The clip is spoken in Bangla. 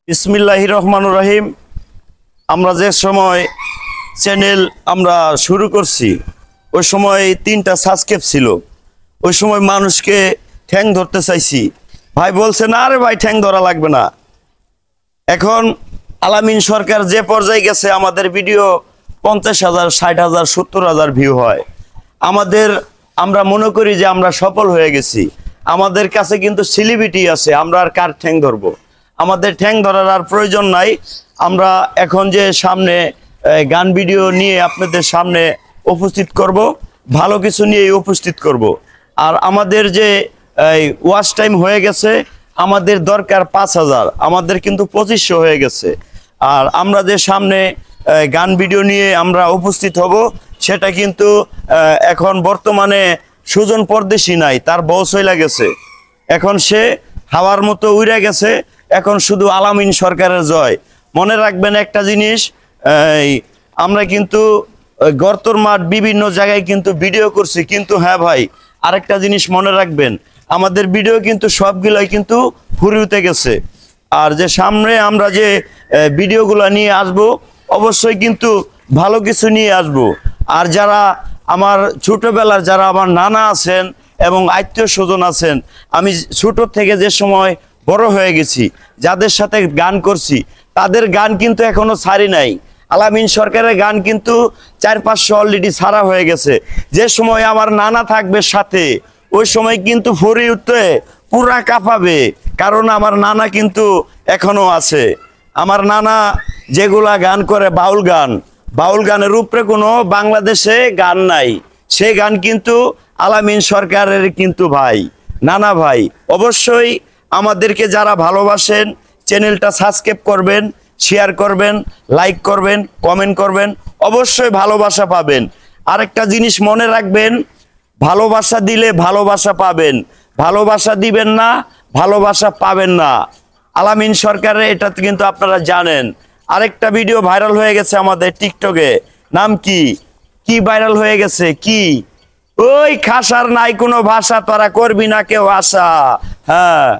বিসমিল্লাহির রহমানুর রহিম। আমরা যে সময় চ্যানেল আমরা শুরু করছি ওই সময় 3টা সাবস্ক্রাইব ছিল। ওই সময় মানুষকে ঠ্যাং ধরতে চাইছি, ভাই বলছে না রে ভাই ঠ্যাং ধরা লাগবে না। এখন আলামিন সরকার যে পর্যায়ে গেছে আমাদের ভিডিও 50,000, 60,000, 70,000 ভিউ হয়। আমরা মনে করি যে আমরা সফল হয়ে গেছি। আমাদের কাছে কিন্তু সেলিব্রিটি আছে, আমরা আর কার ঠ্যাং ধরবো? আমাদের ঠ্যাং ধরার আর প্রয়োজন নাই। আমরা এখন যে সামনে গান ভিডিও নিয়ে আপনাদের সামনে উপস্থিত করব, ভালো কিছু নিয়ে উপস্থিত করব। আর আমাদের যে ওয়াচ টাইম হয়ে গেছে, আমাদের দরকার 5,000, আমাদের কিন্তু 2500 হয়ে গেছে। আর আমরা যে সামনে গান ভিডিও নিয়ে আমরা উপস্থিত হব, সেটা কিন্তু এখন বর্তমানে সুজন পরদেশী নাই, তার বউ চইলা গেছে। এখন সে হাওয়ার মতো উড়ে গেছে। এখন শুধু আলামিন সরকারের জয়। মনে রাখবেন একটা জিনিস, আমরা কিন্তু গর্তর মাঠ বিভিন্ন জায়গায় কিন্তু ভিডিও করছি, কিন্তু হ্যাঁ ভাই আরেকটা জিনিস মনে রাখবেন, আমাদের ভিডিও কিন্তু সবগুলাই কিন্তু ফুরিতে গেছে। আর যে সামনে আমরা যে ভিডিওগুলো নিয়ে আসব, অবশ্যই কিন্তু ভালো কিছু নিয়ে আসব। আর যারা আমার ছোটবেলার যারা আমার নানা আছেন এবং আত্মীয় স্বজন আছেন, আমি ছোট থেকে যে সময় বড় হয়ে গেছি, যাদের সাথে গান করছি, তাদের গান কিন্তু এখনো ছাড়ি নাই। আলামিন সরকারের গান কিন্তু 400-500 অলরেডি ছাড়া হয়ে গেছে। যে সময় আমার নানা থাকবে সাথে, ওই সময় কিন্তু ফরি উঠতে পুরা কাঁপাবে, কারণ আমার নানা কিন্তু এখনো আছে। আমার নানা যেগুলা গান করে বাউল গানের উপরে কোনো বাংলাদেশে গান নাই, সেই গান কিন্তু আলামিন সরকারের কিন্তু ভাই, নানা ভাই। অবশ্যই আমাদেরকে যারা ভালোবাসেন চ্যানেলটা সাবস্ক্রাইব করবেন, শেয়ার করবেন, লাইক করবেন, কমেন্ট করবেন, অবশ্যই ভালোবাসা পাবেন। আরেকটা জিনিস মনে রাখবেন, ভালোবাসা দিলে ভালোবাসা পাবেন, ভালোবাসা দিবেন না ভালোবাসা পাবেন না। আলামিন সরকারের এটা কিন্তু আপনারা জানেন। আরেকটা ভিডিও ভাইরাল হয়ে গেছে আমাদের টিকটকে, নাম কি কি ভাইরাল হয়ে গেছে, কি ওই খাসার নাই কোনো ভাষা, তোরা করবি না কেউ আশা। হ্যাঁ।